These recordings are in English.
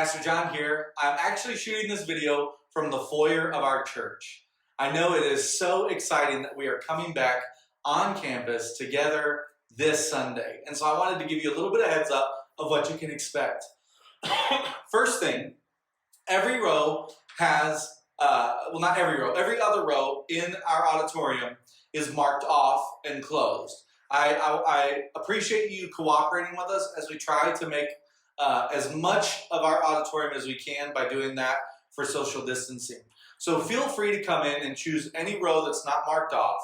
Pastor John here. I'm actually shooting this video from the foyer of our church. I know it is so exciting that we are coming back on campus together this Sunday. And so I wanted to give you a little bit of heads up of what you can expect. First thing, every row has, not every row, every other row in our auditorium is marked off and closed. I appreciate you cooperating with us as we try to make as much of our auditorium as we can by doing that for social distancing. So feel free to come in and choose any row that's not marked off.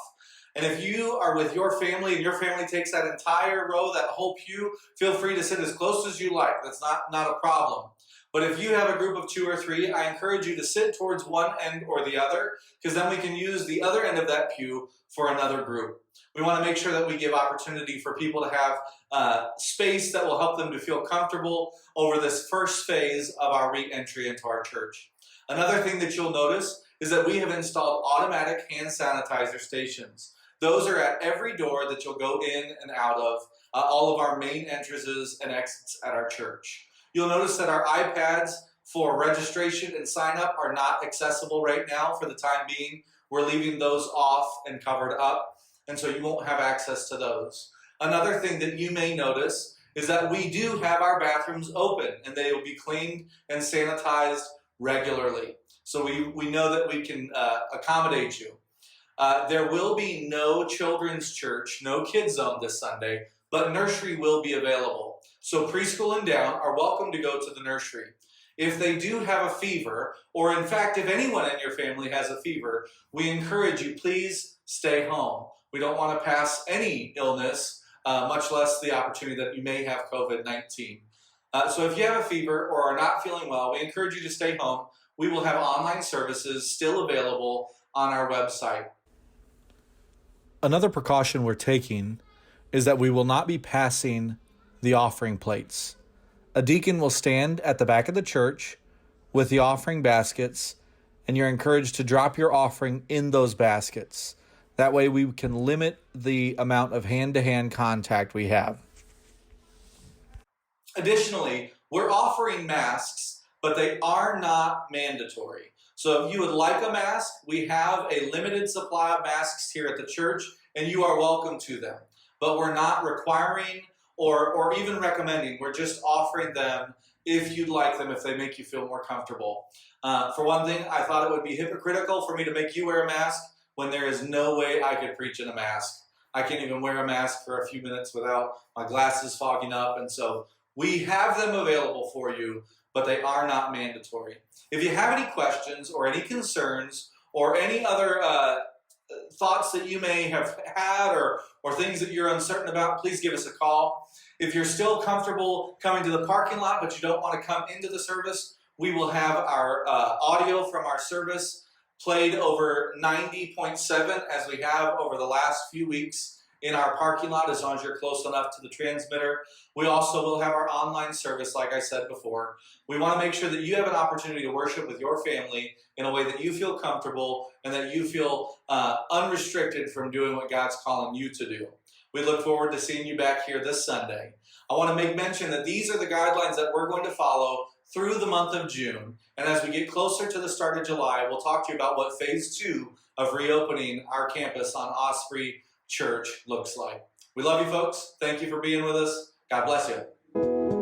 And if you are with your family and your family takes that entire row, that whole pew, feel free to sit as close as you like. That's not a problem. But if you have a group of 2 or 3, I encourage you to sit towards one end or the other, because then we can use the other end of that pew for another group. We want to make sure that we give opportunity for people to have space that will help them to feel comfortable over this first phase of our re-entry into our church. Another thing that you'll notice is that we have installed automatic hand sanitizer stations. Those are at every door that you'll go in and out of, all of our main entrances and exits at our church. You'll notice that our iPads for registration and sign up are not accessible right now for the time being. We're leaving those off and covered up, and so you won't have access to those. Another thing that you may notice is that we do have our bathrooms open, and they will be cleaned and sanitized regularly. So we know that we can accommodate you. There will be no children's church, no kids zone this Sunday, but nursery will be available. So preschool and down are welcome to go to the nursery. If they do have a fever, or in fact, if anyone in your family has a fever, we encourage you, please stay home. We don't want to pass any illness, much less the opportunity that you may have COVID-19. So if you have a fever or are not feeling well, we encourage you to stay home. We will have online services still available on our website. Another precaution we're taking is that we will not be passing the offering plates. A deacon will stand at the back of the church with the offering baskets, and you're encouraged to drop your offering in those baskets. That way we can limit the amount of hand-to-hand contact we have. Additionally, we're offering masks, but they are not mandatory. So if you would like a mask, we have a limited supply of masks here at the church, and you are welcome to them. But we're not requiring or even recommending. We're just offering them if you'd like them, if they make you feel more comfortable. For one thing, I thought it would be hypocritical for me to make you wear a mask when there is no way I could preach in a mask. I can't even wear a mask for a few minutes without my glasses fogging up, and so we have them available for you, but they are not mandatory. If you have any questions or any concerns or any other thoughts that you may have had or things that you're uncertain about, please give us a call. If you're still comfortable coming to the parking lot but you don't want to come into the service, we will have our audio from our service played over 90.7 as we have over the last few weeks in our parking lot, as long as you're close enough to the transmitter. We also will have our online service, like I said before. We want to make sure that you have an opportunity to worship with your family in a way that you feel comfortable and that you feel unrestricted from doing what God's calling you to do. We look forward to seeing you back here this Sunday. I want to make mention that these are the guidelines that we're going to follow through the month of June. And as we get closer to the start of July, we'll talk to you about what phase 2 of reopening our campus on Osprey.Church looks like. We love you folks. Thank you for being with us. God bless you.